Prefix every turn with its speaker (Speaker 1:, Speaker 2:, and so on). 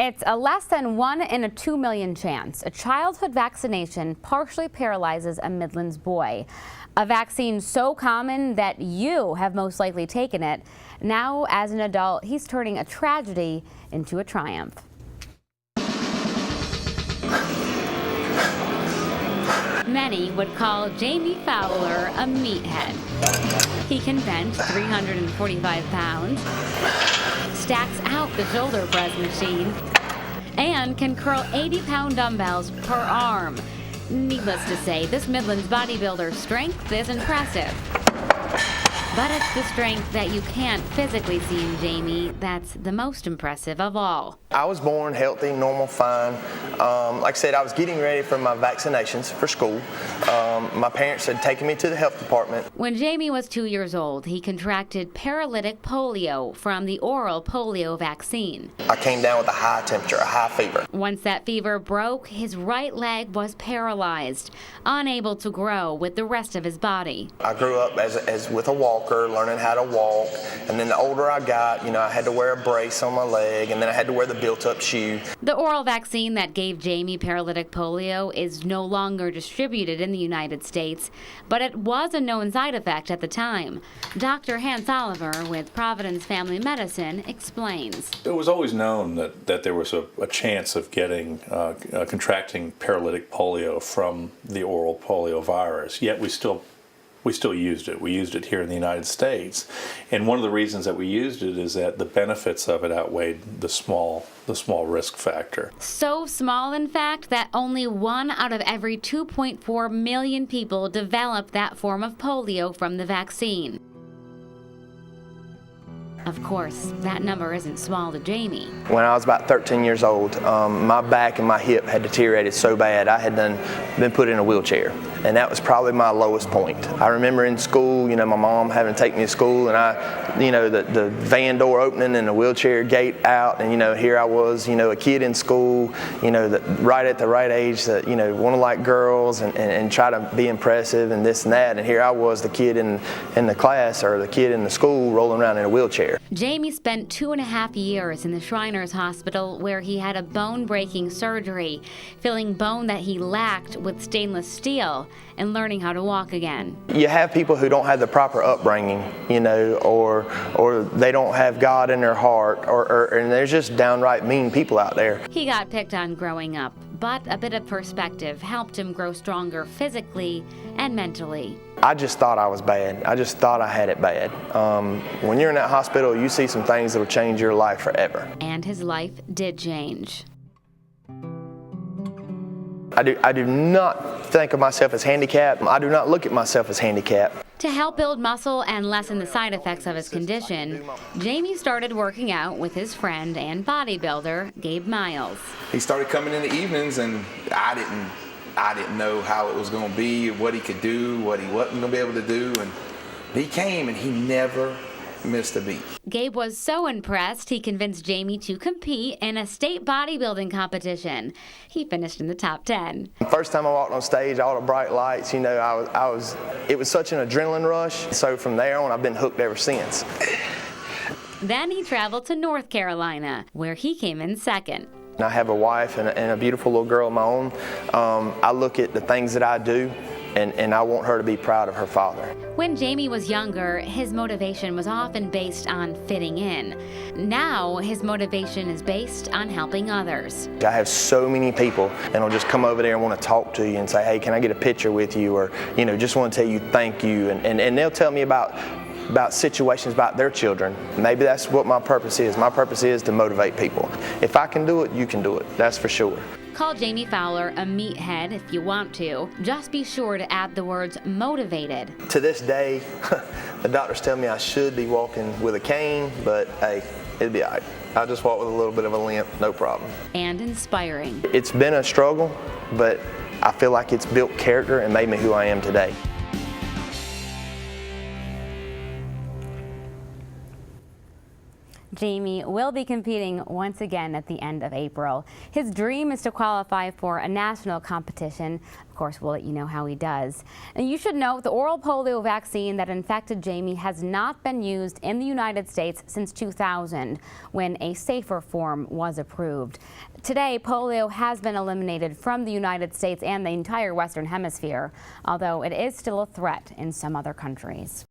Speaker 1: It's a less than 1 in a 2 million chance. A childhood vaccination partially paralyzes a Midlands boy. A vaccine so common that you have most likely taken it. Now, as an adult, he's turning a tragedy into a triumph. Many would call Jamie Fowler a meathead. He can bench 345 pounds, stacks out the shoulder press machine, and can curl 80-pound dumbbells per arm. Needless to say, this Midlands bodybuilder's strength is impressive. But it's the strength that you can't physically see in Jamie that's the most impressive of all.
Speaker 2: I was born healthy, normal, fine. Like I said, I was getting ready for my vaccinations for school. My parents had taken me to the health department.
Speaker 1: When Jamie was 2 years old, he contracted paralytic polio from the oral polio vaccine.
Speaker 2: I came down with a high temperature, a high fever.
Speaker 1: Once that fever broke, his right leg was paralyzed, unable to grow with the rest of his body.
Speaker 2: I grew up as with a walker, learning how to walk, and then the older I got, I had to wear a brace on my leg, and then I had to wear the built-up shoe.
Speaker 1: The oral vaccine that gave Jamie paralytic polio is no longer distributed in the United States, but it was a known side effect at the time. Dr. Hans Oliver with Providence Family Medicine explains.
Speaker 3: It was always known that there was a chance of getting contracting paralytic polio from the oral polio virus, yet we still used it. We used it here in the United States. And one of the reasons that we used it is that the benefits of it outweighed the small risk factor.
Speaker 1: So small, in fact, that only 1 out of every 2.4 million people develop that form of polio from the vaccine. Of course, that number isn't small to Jamie.
Speaker 2: When I was about 13 years old, my back and my hip had deteriorated so bad I had been put in a wheelchair. And that was probably my lowest point. I remember in school, my mom having to take me to school, and the van door opening and the wheelchair gate out, and here I was, a kid in school, right at the right age that, want to like girls and try to be impressive and this and that. And here I was, the kid in the class or the kid in the school rolling around in a wheelchair.
Speaker 1: Jamie spent 2.5 years in the Shriners Hospital where he had a bone-breaking surgery, filling bone that he lacked with stainless steel and learning how to walk again.
Speaker 2: You have people who don't have the proper upbringing, or they don't have God in their heart, and there's just downright mean people out there.
Speaker 1: He got picked on growing up, but a bit of perspective helped him grow stronger physically and mentally.
Speaker 2: I just thought I was bad. I just thought I had it bad. When you're in that hospital, you see some things that will change your life forever.
Speaker 1: And his life did change.
Speaker 2: I do not think of myself as handicapped. I do not look at myself as handicapped.
Speaker 1: To help build muscle and lessen the side effects of his condition, Jamie started working out with his friend and bodybuilder, Gabe Miles.
Speaker 4: He started coming in the evenings, and I didn't know how it was going to be, what he could do, what he wasn't going to be able to do, and he came and he never missed a beat.
Speaker 1: Gabe was so impressed, he convinced Jamie to compete in a state bodybuilding competition. He finished in the top 10.
Speaker 2: The first time I walked on stage, all the bright lights, it was such an adrenaline rush. So from there on, I've been hooked ever since.
Speaker 1: Then he traveled to North Carolina, where he came in second.
Speaker 2: I have a wife and a beautiful little girl of my own. I look at the things that I do, and I want her to be proud of her father.
Speaker 1: When Jamie was younger, his motivation was often based on fitting in. Now, his motivation is based on helping others.
Speaker 2: I have so many people that'll just come over there and want to talk to you and say, hey, can I get a picture with you? Or, just want to tell you thank you. And they'll tell me about situations about their children. Maybe that's what my purpose is. My purpose is to motivate people. If I can do it, you can do it. That's for sure.
Speaker 1: Call Jamie Fowler a meathead if you want to. Just be sure to add the words motivated.
Speaker 2: To this day, the doctors tell me I should be walking with a cane, but hey, it'll be all right. I'll just walk with a little bit of a limp, no problem.
Speaker 1: And inspiring.
Speaker 2: It's been a struggle, but I feel like it's built character and made me who I am today.
Speaker 1: Jamie will be competing once again at the end of April. His dream is to qualify for a national competition. Of course, we'll let you know how he does. And you should note the oral polio vaccine that infected Jamie has not been used in the United States since 2000, when a safer form was approved. Today, polio has been eliminated from the United States and the entire Western Hemisphere, although it is still a threat in some other countries.